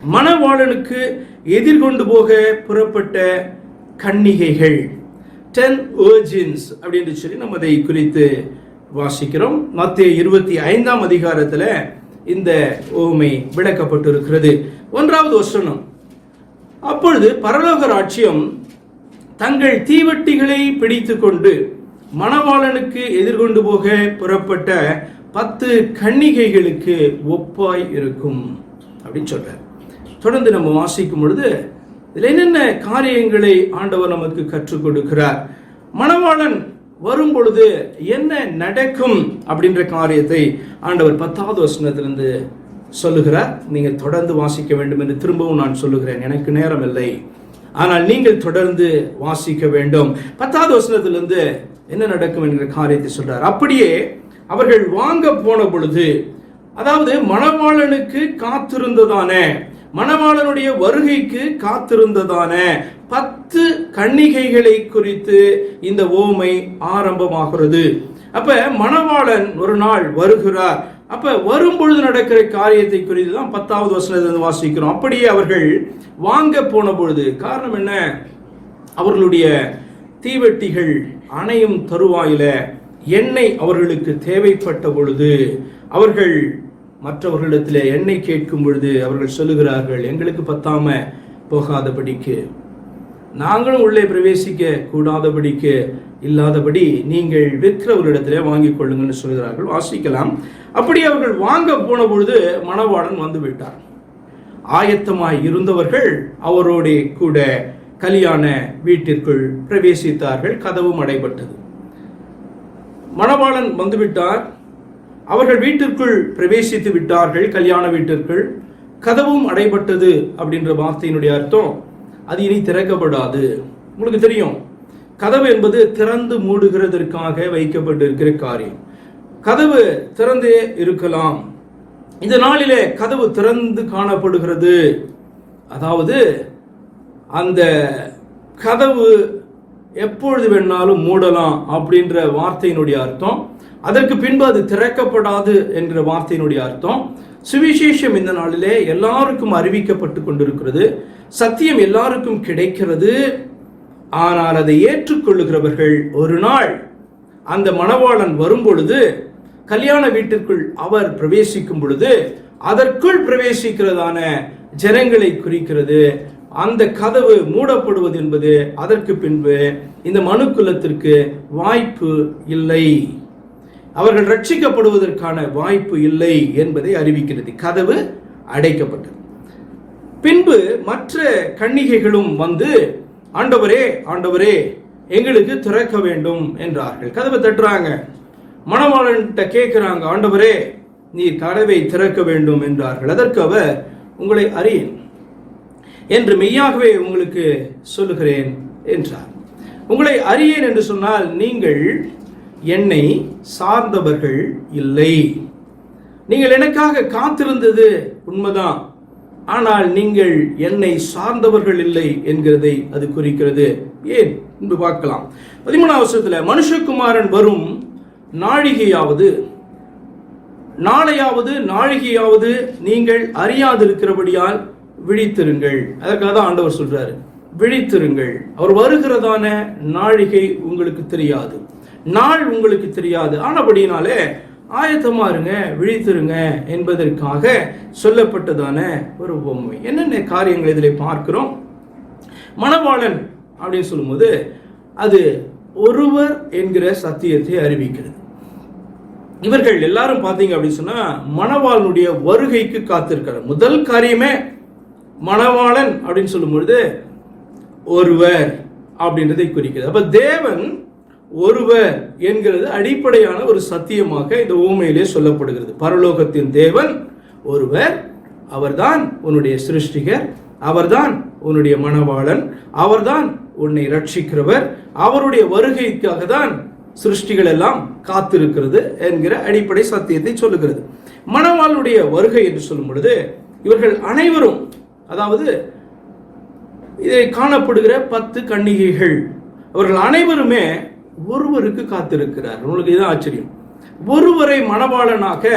மணவாளனுக்கு எதிர்கொண்டு போக புறப்பட்ட கன்னிகைகள் 10 virgins அப்படின்னு சொல்லி நம்ம அதை குறித்து வாசிக்கிறோம். மத்தேயு 25ஆம் அதிகாரத்தில் இந்த உவமை விளக்கப்பட்டிருக்கிறது. 1வது வசனம், அப்பொழுது பரலோக ராஜ்யம் தங்கள் தீவட்டிகளை பிடித்துக் கொண்டு மணவாளனுக்கு எதிர்கொண்டு போக புறப்பட்ட 10 கன்னிகைகளுக்கு ஒப்பாய் இருக்கும் அப்படின்னு சொல்றார். தொடர்ந்து நம்ம வாசிக்கும் பொழுது இதில் என்னென்ன காரியங்களை ஆண்டவர் நமக்கு கற்றுக் கொடுக்கிறார், மணவாளன் வரும் பொழுது என்ன நடக்கும் அப்படின்ற காரியத்தை ஆண்டவர் 10வது வசனத்திலிருந்து சொல்லுகிறார். நீங்கள் தொடர்ந்து வாசிக்க வேண்டும் என்று திரும்பவும் நான் சொல்லுகிறேன், எனக்கு நேரம் இல்லை, ஆனால் நீங்கள் தொடர்ந்து வாசிக்க வேண்டும். 10வது வசனத்திலிருந்து என்ன நடக்கும் என்கிற காரியத்தை சொல்றார். அப்படியே அவர்கள் வாங்க போன பொழுது, அதாவது மணவாளனுக்கு காத்திருந்ததான, மணவாளனுடைய வருகைக்கு காத்திருந்ததான 10 கன்னிகைகளை குறித்து இந்த ஓமை ஆரம்பமாகிறது. அப்ப மணவாளன் ஒரு நாள் வருகிறார். அப்ப வரும் பொழுது நடக்கிற காரியத்தை குறித்து தான் 10வது வசனத்திலிருந்து வாசிக்கிறோம். அப்படியே அவர்கள் வாங்க போன பொழுது, காரணம் என்ன, அவர்களுடைய தீவெட்டிகள் அணையும் தருவாயில எண்ணெய் அவர்களுக்கு தேவைப்பட்ட பொழுது, அவர்கள் மற்றவர்களிடத்தில் எண்ணெய் கேட்கும் பொழுது அவர்கள் சொல்லுகிறார்கள், எங்களுக்கு பத்தாம போகாதபடிக்கு, நாங்களும் உள்ளே பிரவேசிக்க கூடாதபடிக்கு இல்லாதபடி நீங்கள் விற்கிறவர்களிடத்திலே வாங்கிக் கொள்ளுங்கன்னு சொல்கிறார்கள். வாசிக்கலாம். அப்படி அவர்கள் வாங்க போன பொழுது மணவாளன் வந்து விட்டார். ஆயத்தமாய் இருந்தவர்கள் அவரோட கூட கல்யாண வீட்டிற்குள் பிரவேசித்தார்கள். கதவும் அடைபட்டது. மணவாளன் வந்துவிட்டார், அவர்கள் வீட்டிற்குள் பிரவேசித்து விட்டார்கள், கல்யாண வீட்டிற்குள். கதவும் அடைபட்டது அப்படின்ற வார்த்தையினுடைய அர்த்தம் அது இனி திறக்கப்படாது. உங்களுக்கு தெரியும், கதவு என்பது திறந்து மூடுகிறதற்காக வைக்கப்பட்டிருக்கிற காரியம். கதவு திறந்தே இருக்கலாம். இந்த நாளிலே கதவு திறந்து காணப்படுகிறது. அதாவது அந்த கதவு எப்பொழுது வேணாலும் மூடலாம் அப்படின்ற வார்த்தையினுடைய அர்த்தம். அதற்கு பின்பு அது திறக்கப்படாது என்கிற வார்த்தையினுடைய அர்த்தம். சுவிசேஷம் இந்த நாளிலே எல்லாருக்கும் அறிவிக்கப்பட்டு கொண்டிருக்கிறது. சத்தியம் எல்லாருக்கும் கிடைக்கிறது. ஆனால் அதை ஏற்றுக்கொள்ளுகிறவர்கள் ஒரு நாள் அந்த மணவாளன் வரும் பொழுது, கல்யாண வீட்டிற்குள் அவர் பிரவேசிக்கும் பொழுது, அதற்குள் பிரவேசிக்கிறதான ஜனங்களை குறிக்கிறது. அந்த கதவு மூடப்படுவது என்பது அதற்கு பின்பு இந்த மனுக்குலத்திற்கு வாய்ப்பு இல்லை, அவர்கள் ரட்சிக்கப்படுவதற்கான வாய்ப்பு இல்லை என்பதை அறிவிக்கிறது. கதவு அடைக்கப்பட்டது. பின்பு மற்ற கன்னிகைகளும் வந்து, ஆண்டவரே ஆண்டவரே எங்களுக்கு திறக்க வேண்டும் என்றார்கள். கதவை தட்டுறாங்க. மணவாளன்கிட்ட கேட்கிறாங்க, ஆண்டவரே நீர் கதவை திறக்க வேண்டும் என்றார்கள். அதற்கு அவர், உங்களை அறியேன் என்று மெய்யாகவே உங்களுக்கு சொல்லுகிறேன் என்றார். உங்களை அறியேன் என்று சொன்னால் நீங்கள் என்னை சார்ந்தவர்கள் இல்லை. நீங்கள் எனக்காக காத்திருந்தது உண்மைதான், ஆனால் நீங்கள் என்னை சார்ந்தவர்கள் இல்லை என்கிறதை அது குறிக்கிறது. ஏன் என்று பார்க்கலாம். 13வது வசனத்தில், மனுஷகுமாரன் வரும் நாழிகையாவது நாளையாவது நாழிகையாவது நீங்கள் அறியாதிருக்கிறபடியால் விழித்திருங்கள். அதற்காக தான் ஆண்டவர் சொல்றாரு, விழித்திருங்கள். அவர் வருகிறதான நாழிகை உங்களுக்கு தெரியாது, நாள் உங்களுக்கு தெரியாது. ஆனபடினாலே ஆயத்தமா இருங்க, விழித்திருங்க என்பதற்காக சொல்லப்பட்டதான ஒரு உவமை. என்னென்ன காரியங்கள் இதில் பார்க்கிறோம். மணவாளன் அப்படின்னு சொல்லும்போது அது ஒருவர் என்கிற சத்தியத்தை அறிவிக்கிறது. இவர்கள் எல்லாரும் பார்த்தீங்க அப்படின்னு சொன்னா மணவாளனுடைய வருகைக்கு காத்திருக்கிறார். முதல் காரியமே மணவாளன் அப்படின்னு சொல்லும் பொழுது ஒருவர் அப்படின்றதை குறிக்கிறது. அப்ப தேவன் ஒருவர் என்கிறது அடிப்படையான ஒரு சத்தியமாக இந்த ஊமையிலே சொல்லப்படுகிறது. பரலோகத்தின் தேவன் ஒருவர், அவர்தான் உன்னுடைய சிருஷ்டிகர், அவர்தான் உன்னுடைய மணவாளன், அவர்தான் உன்னை ரட்சிக்கிறவர், அவருடைய வருகைக்காக தான் சிருஷ்டிகள் எல்லாம் காத்திருக்கிறது என்கிற அடிப்படை சத்தியத்தை சொல்லுகிறது. மணவாளனுடைய வருகை என்று சொல்லும் பொழுது இவர்கள் அனைவரும், அதாவது இதை காணப்படுகிற 10 கன்னிகைகள், அவர்கள் அனைவருமே ஒருவருக்கு காத்திருக்கிறார். உங்களுக்கு இதுதான் ஆச்சரியம். ஒருவரை மணவாளனாக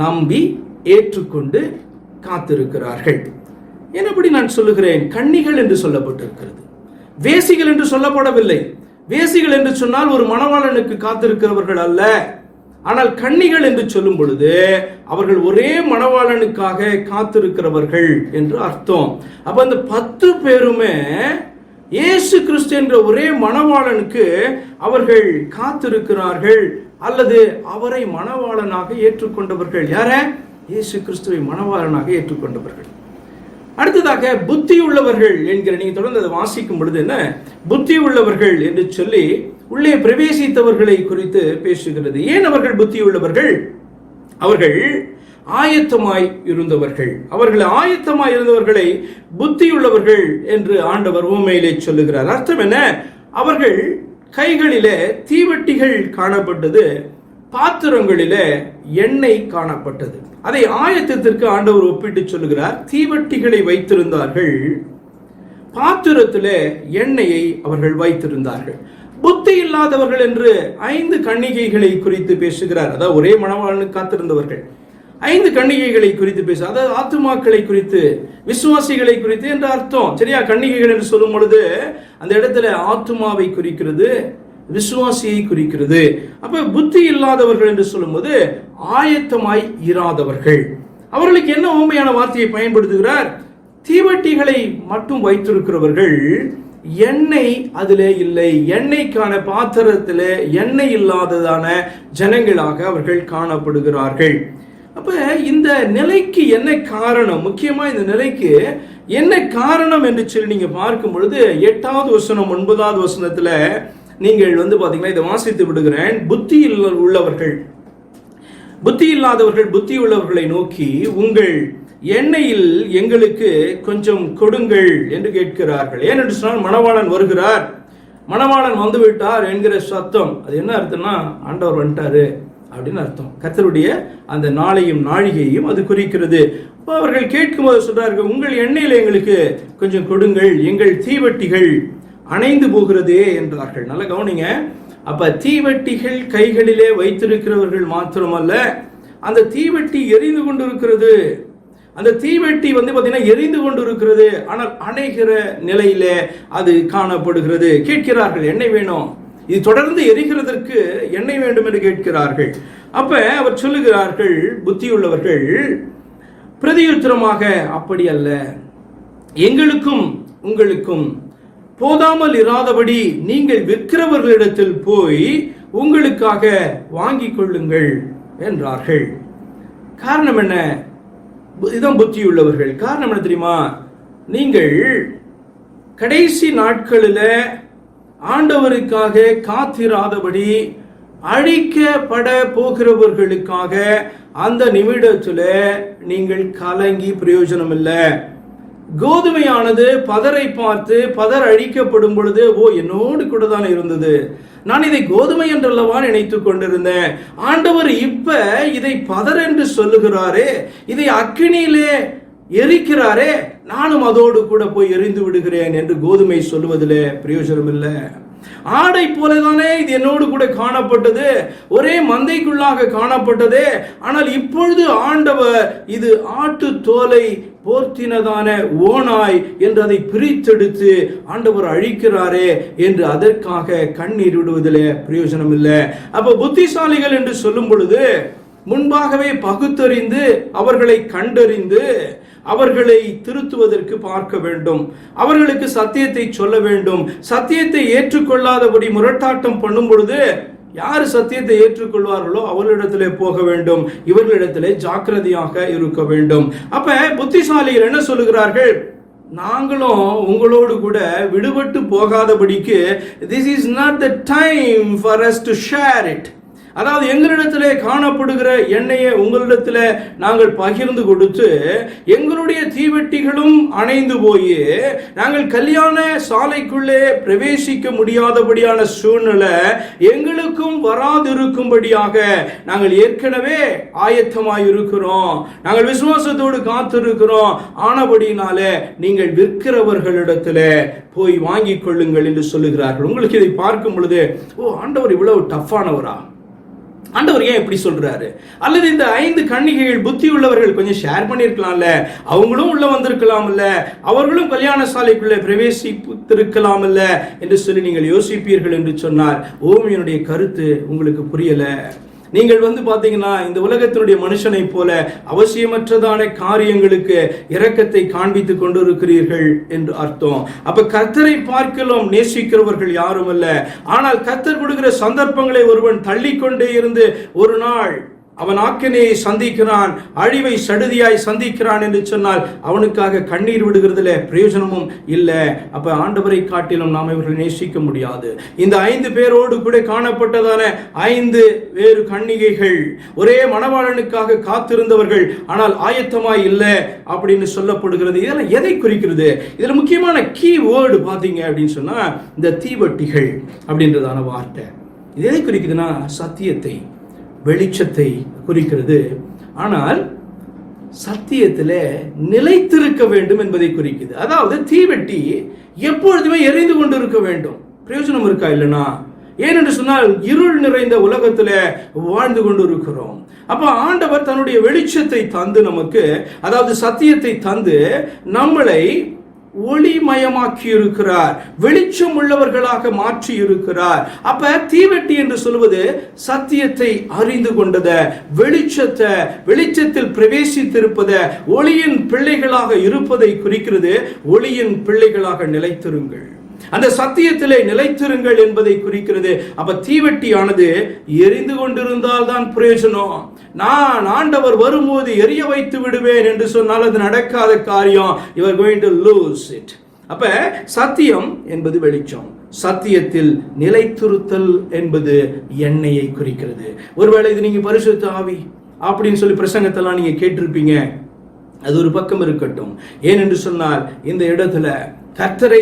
நம்பி ஏற்றுக்கொண்டு காத்திருக்கிறார்கள். என்னபடி நான் சொல்லுகிறேன், கன்னிகள் என்று சொல்லப்பட்டிருக்கிறது, வேசிகள் என்று சொல்லப்படவில்லை. வேசிகள் என்று சொன்னால் ஒரு மணவாளனுக்கு காத்திருக்கிறவர்கள் அல்ல. ஆனால் கன்னிகள் என்று சொல்லும் பொழுது அவர்கள் ஒரே மணவாளனுக்காக காத்திருக்கிறவர்கள் என்று அர்த்தம். அப்ப அந்த 10 பேருமே இயேசு கிறிஸ்து என்ற ஒரே மணவாளனுக்கு அவர்கள் காத்திருக்கிறார்கள், அல்லது அவரை மணவாளனாக ஏற்றுக்கொண்டவர்கள். யார? இயேசு கிறிஸ்துவை மணவாளனாக ஏற்றுக்கொண்டவர்கள். அடுத்ததாக புத்தி உள்ளவர்கள் என்கிற, நீங்க தொடர்ந்து அதை வாசிக்கும் பொழுது என்ன, புத்தி உள்ளவர்கள் என்று சொல்லி உள்ளே பிரவேசித்தவர்களை குறித்து பேசுகிறது. ஏன் அவர்கள் புத்தி உள்ளவர்கள்? அவர்கள் ஆயத்தமாய் இருந்தவர்கள். அவர்கள் ஆயத்தமாய் இருந்தவர்களை புத்தி உள்ளவர்கள் என்று ஆண்டவர் உவமையிலே சொல்லுகிறார். அர்த்தம் என்ன? அவர்கள் கைகளிலே தீவட்டிகள் காணப்பட்டது, பாத்திரங்களிலே எண்ணெய் காணப்பட்டது. அதை ஆயத்தத்திற்கு ஆண்டவர் ஒப்பிட்டு சொல்லுகிறார். தீவட்டிகளை வைத்திருந்தார்கள், பாத்திரத்திலே எண்ணெயை அவர்கள் வைத்திருந்தார்கள். புத்தி இல்லாதவர்கள் என்று 5 கன்னிகைகளை குறித்து பேசுகிறார். அதாவது ஒரே மணவாளனுக்கு காத்திருந்தவர்கள் 5 கன்னிகைகளை குறித்து பேச, அதாவது ஆத்துமாக்களை குறித்து, விசுவாசிகளை குறித்து என்ற அர்த்தம். சரியா? கன்னிகைகள் என்று சொல்லும் பொழுது அந்த இடத்துல ஆத்துமாவை குறிக்கிறது, விசுவாசியை குறிக்கிறது. அப்ப புத்தி இல்லாதவர்கள் என்று சொல்லும்போது ஆயத்தமாய் இராதவர்கள். அவர்களுக்கு என்ன உண்மையான வார்த்தையை பயன்படுத்துகிறார்? தீவட்டிகளை மட்டும் வைத்திருக்கிறவர்கள், எண்ணெய் அதிலே இல்லை. எண்ணெய்க்கான பாத்திரத்திலே எண்ணெய் இல்லாததான ஜனங்களாக அவர்கள் காணப்படுகிறார்கள். அப்ப இந்த நிலைக்கு என்ன காரணம்? முக்கியமா இந்த நிலைக்கு என்ன காரணம் என்று சொல்லி நீங்க பார்க்கும் பொழுது 8வது வசனம் 9வது வசனத்துல நீங்கள் பாத்தீங்கன்னா, இதை வாசித்து விடுகிறேன். புத்தி உள்ளவர்கள், புத்தி இல்லாதவர்கள் புத்தி உள்ளவர்களை நோக்கி, உங்கள் எண்ணெயில் எங்களுக்கு கொஞ்சம் கொடுங்கள் என்று கேட்கிறார்கள். ஏனென்று சொன்னால் மணவாளன் வருகிறார், மணவாளன் வந்துவிட்டார் என்கிற சத்தம். அது என்ன அர்த்தம்னா, ஆண்டவர் வந்துட்டாரு அப்படின்னு அர்த்தம். கர்த்தருடைய அந்த நாளையும் நாழிகையும் அது குறிக்கிறது. அவர்கள் கேட்கும்போது சொல்றார்கள், உங்கள் எண்ணெயில் எங்களுக்கு கொஞ்சம் கொடுங்கள், எங்கள் தீவட்டிகள் அணைந்து போகிறதே என்றார்கள். நல்ல கவனிங்க. அப்ப தீவட்டிகள் கைகளிலே வைத்திருக்கிறவர்கள் மாத்திரமல்ல, அந்த தீவட்டி எரிந்து கொண்டிருக்கிறது. அந்த தீவெட்டி பாத்தீங்கன்னா எரிந்து கொண்டு இருக்கிறது, ஆனால் அணைகிற நிலையில அது காணப்படுகிறது. கேட்கிறார்கள், எண்ணெய் வேணும், இது தொடர்ந்து எரிகிறதற்கு எண்ணெய் வேண்டும் என்று கேட்கிறார்கள். அப்ப அவர் சொல்லுகிறார்கள், புத்தியுள்ளவர்கள் பிரதியுத்தரமாக, அப்படி அல்ல, எங்களுக்கும் உங்களுக்கும் போதாமல் இராதபடி நீங்கள் விற்கிறவர்களிடத்தில் போய் உங்களுக்காக வாங்கிக் கொள்ளுங்கள் என்றார்கள். காரணம் என்ன? இதுதான் புத்தியுள்ளவர்கள். காரணம் என்ன தெரியுமா? நீங்கள் கடைசி நாட்களில் ஆண்டவருக்காக காத்திராதபடி அழிக்கப்பட போகிறவர்களுக்காக அந்த நிமிடத்தில் நீங்கள் கலங்கி பிரயோஜனம் இல்லை. கோதுமையானது பதரை பார்த்து பதர் அழிக்கப்படும் பொழுது, ஓ என்னோடு கூட தான் இருந்தது, நான் இதை கோதுமை என்றல்லவா நினைத்துக் கொண்டிருந்தேன், ஆண்டவர் இப்ப இதை பதர் என்று சொல்லுகிறாரே, இதை அக்கினியிலே எரிக்கிறாரே, நானும் அதோடு கூட போய் எரிந்து விடுகிறேன் என்று கோதுமை சொல்லுவதிலே பிரயோஜனம் இல்லை. ஆடை போலதானே இது என்னோடு கூட காணப்பட்டது, ஒரே மந்தைக்குள்ளாக காணப்பட்டது, ஆனால் இப்பொழுது ஆண்டவர் இது ஆட்டு தோலை போர்த்தினதான ஓனாய் என்று அதை பிரித்தெடுத்து ஆண்டவர் அழிக்கிறாரே என்று அதற்காக கண்ணீர் விடுவதிலே பிரயோஜனம் இல்லை. அப்ப புத்திசாலிகள் என்று சொல்லும் பொழுது முன்பாகவே பகுத்தறிந்து அவர்களை கண்டறிந்து அவர்களை திருத்துவதற்கு பார்க்க வேண்டும், அவர்களுக்கு சத்தியத்தை சொல்ல வேண்டும். சத்தியத்தை ஏற்றுக்கொள்ளாதபடி முரட்டாட்டம் பண்ணும் பொழுது யார் சத்தியத்தை ஏற்றுக்கொள்வார்களோ அவர்களிடத்திலே போக வேண்டும், இவர்களிடத்திலே ஜாக்கிரதையாக இருக்க வேண்டும். அப்ப புத்திசாலிகள் என்ன சொல்லுகிறார்கள்? நாங்களும் உங்களோடு கூட விடுபட்டு போகாதபடிக்கு this is not the time for us to share it. அதாவது எங்களிடத்திலே காணப்படுகிற எண்ணெயை உங்களிடத்தில் நாங்கள் பகிர்ந்து கொடுத்து எங்களுடைய தீவெட்டிகளும் அணைந்து போய் நாங்கள் கல்யாண சாலைக்குள்ளே பிரவேசிக்க முடியாதபடியான சூழ்நிலை எங்களுக்கும் வராதிருக்கும்படியாக நாங்கள் ஏற்கனவே ஆயத்தமாய் இருக்கிறோம், நாங்கள் விசுவாசத்தோடு காத்திருக்கிறோம். ஆனபடினாலே நீங்கள் விற்கிறவர்களிடத்தில் போய் வாங்கிக் கொள்ளுங்கள் என்று சொல்லுகிறார்கள். உங்களுக்கு இதை பார்க்கும் பொழுது, ஓ ஆண்டவர் இவ்வளவு டஃப்பானவரா, ஆண்டவர் ஏன் இப்படி சொல்றாரு? அல்லது இந்த 5 கன்னிகைகள் புத்தி உள்ளவர்கள் கொஞ்சம் ஷேர் பண்ணிருக்கலாம்ல, அவங்களும் உள்ள வந்திருக்கலாம்ல, அவர்களும் கல்யாண சாலைக்குள்ள பிரவேசித்திருக்கலாம்ல என்று சொல்லி நீங்கள் யோசிப்பீர்கள் என்று சொன்னார். ஓமியனுடைய கருத்து உங்களுக்கு புரியல. நீங்கள் பாத்தீங்கன்னா இந்த உலகத்தினுடைய மனுஷனை போல அவசியமற்றதான காரியங்களுக்கு இரக்கத்தை காண்பித்துக் கொண்டிருக்கிறீர்கள் என்று அர்த்தம். அப்ப கர்த்தரை பார்க்கலாம் நேசிக்கிறவர்கள் யாரும் அல்ல. ஆனால் கர்த்தர் கொடுக்கிற சந்தர்ப்பங்களை ஒருவன் தள்ளிக்கொண்டே இருந்து ஒரு நாள் அவன் ஆக்கினையை சந்திக்கிறான், அழிவை சடுதியாய் சந்திக்கிறான் என்று சொன்னால் அவனுக்காக கண்ணீர் விடுகிறதுல பிரயோஜனமும் இல்லை. அப்ப ஆண்டவரை காட்டிலும் நாம் இவர்களை நேசிக்க முடியாது. இந்த 5 பேரோடு கூட காணப்பட்டதான 5 வேறு கன்னிகைகள் ஒரே மணவாளனுக்காக காத்திருந்தவர்கள், ஆனால் ஆயத்தமாய் இல்லை அப்படின்னு சொல்லப்படுகிறது. இதெல்லாம் எதை குறிக்கிறது? இதுல முக்கியமான கீ வேர்டு பாத்தீங்க அப்படின்னு சொன்னா இந்த தீவட்டிகள் அப்படின்றதான வார்த்தை. இது எதை குறிக்குதுன்னா சத்தியத்தை, வெளிச்சத்தை குறிக்கிறது. ஆனால் சத்தியத்தில் நிலைத்திருக்க வேண்டும் என்பதை குறிக்குது. அதாவது தீவெட்டி எப்பொழுதுமே எரிந்து கொண்டு இருக்க வேண்டும். பிரயோஜனம் இருக்கா? இல்லைனா ஏனென்று சொன்னால் இருள் நிறைந்த உலகத்துல வாழ்ந்து கொண்டு இருக்கிறோம். அப்ப ஆண்டவர் தன்னுடைய வெளிச்சத்தை தந்து நமக்கு, அதாவது சத்தியத்தை தந்து நம்மளை ஒளிமயமாக்கி இருக்கிறார், வெளிச்சம் உள்ளவர்களாக மாற்றி இருக்கிறார். அப்ப தீவெட்டி என்று சொல்வது சத்தியத்தை அறிந்து கொண்டத, வெளிச்சத்தில் பிரவேசித்திருப்பத, ஒளியின் பிள்ளைகளாக இருப்பதை குறிக்கிறது. ஒளியின் பிள்ளைகளாக நிலைத்திருங்கள், அந்த சத்தியத்திலே நிலைத்திருங்கள் என்பதை குறிக்கிறது. அப்ப தீவெட்டியானது எரிந்து கொண்டிருந்தால் தான் பிரயோஜனம். நான் ஆண்டவர் வரும்போது எரிய வைத்து விடுவேன் என்று சொன்னால் அது நடக்காத காரியம். You are going to lose it. அப்ப சத்தியம் என்பது வெளிச்சம், சத்தியத்தில் நிலைத்திருத்தல் என்பது எண்ணெயை குறிக்கிறது. ஒருவேளை இது நீங்க பரிசுத்த ஆவி அப்படின்னு சொல்லி பிரசங்கத்தெல்லாம் நீங்க கேட்டிருப்பீங்க. அது ஒரு பக்கம் இருக்கட்டும். ஏனென்று சொன்னால் இந்த இடத்துல கர்த்தரை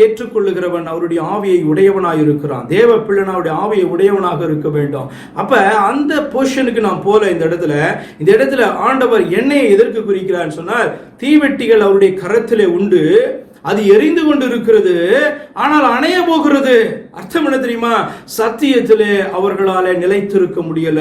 ஏற்றுக்கொள்ளுகிறவன் அவருடைய ஆவியை உடையவனாக இருக்கிறான். தேவ பிள்ளைனாவுடைய ஆவியை உடையவனாக இருக்க வேண்டும். அப்ப அந்த போர்ஷனுக்கு நாம் போல இந்த இடத்துல ஆண்டவர் எண்ணெயை எதற்கு குறிக்கிறான்னு சொன்னால், தீவெட்டிகள் அவருடைய கரத்திலே உண்டு, அது எரிந்து கொண்டு இருக்கிறது, ஆனால் அணைய போகிறது. அர்த்தம் என்ன தெரியுமா? சத்தியத்திலே அவர்களால நிலைத்திருக்க முடியல.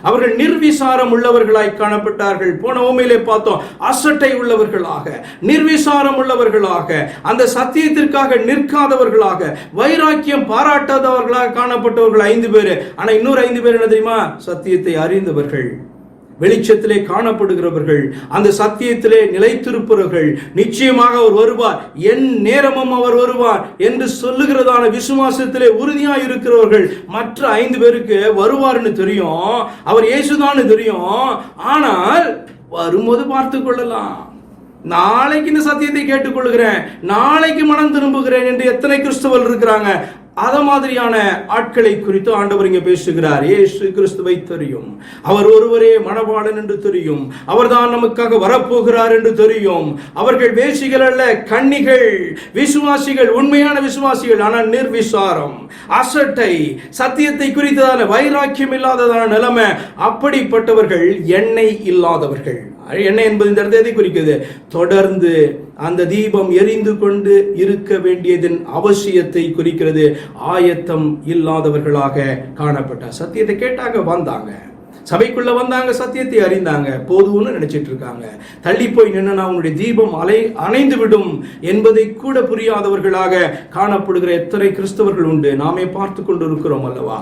அவர்கள் நிர்விசாரம் உள்ளவர்களாய் காணப்பட்டார்கள். போன ஓமையிலே பார்த்தோம், அசட்டை உள்ளவர்களாக, நிர்விசாரம் உள்ளவர்களாக, அந்த சத்தியத்திற்காக நிற்காதவர்களாக, வைராக்கியம் பாராட்டாதவர்களாக காணப்பட்டவர்கள் 5 பேர். ஆனா இன்னொரு 5 பேர் என்ன தெரியுமா? சத்தியத்தை அறிந்தவர்கள், வெளிச்சத்திலே காணப்படுகிறவர்கள், அந்த சத்தியத்திலே நிலைத்திருப்பவர்கள். நிச்சயமாக அவர் வருவார், என் நேரமும் அவர் வருவார் என்று சொல்லுகிறதான விசுவாசத்திலே உறுதியாக இருக்கிறவர்கள். மற்ற 5 பேருக்கு வருவார்னு தெரியும், அவர் இயேசுதான் தெரியும். ஆனால் வரும்போது பார்த்து கொள்ளலாம், நாளைக்கு இந்த சத்தியத்தை கேட்டுக்கொள்கிறேன், நாளைக்கு மனம் திரும்புகிறேன் என்று எத்தனை கிறிஸ்தவர்கள் இருக்கிறாங்க. அத மாதிரியான ஆட்களை குறித்து ஆண்டவர் இங்கே பேசுகிறார். இயேசு கிறிஸ்துவை தெரியும், அவர் ஒருவரே மணவாளன் என்று தெரியும், அவர்தான் நமக்காக வரப்போகிறார் என்று தெரியும். அவர்கள் வேசிகள் அல்ல, கன்னிகள், விசுவாசிகள், உண்மையான விசுவாசிகள், ஆனால் நிர்விசாரம், அசட்டை, சத்தியத்தை குறித்ததான வைராக்கியம் இல்லாததான நிலைமை. அப்படிப்பட்டவர்கள் எண்ணெய் இல்லாதவர்கள். எண்ணெய் என்பது இந்த இடத்தை எதை குறிக்கிறது? தொடர்ந்து அந்த தீபம் எரிந்து கொண்டு இருக்க வேண்டியதன் அவசியத்தை குறிக்கிறது. ஆயத்தம் இல்லாதவர்களாக காணப்பட்டார். சத்தியத்தை கேட்டாங்க, வந்தாங்க, சபைக்குள்ள வந்தாங்க, சத்தியத்தை அறிந்தாங்க, போதும்னு நினைச்சிட்டு இருக்காங்க. தள்ளி போய் நின்னா அவனுடைய தீபம் அணைந்து விடும் என்பதை கூட புரியாதவர்களாக காணப்படுகிற எத்தனை கிறிஸ்தவர்கள் உண்டு. நாமே பார்த்து கொண்டு இருக்கிறோம் அல்லவா?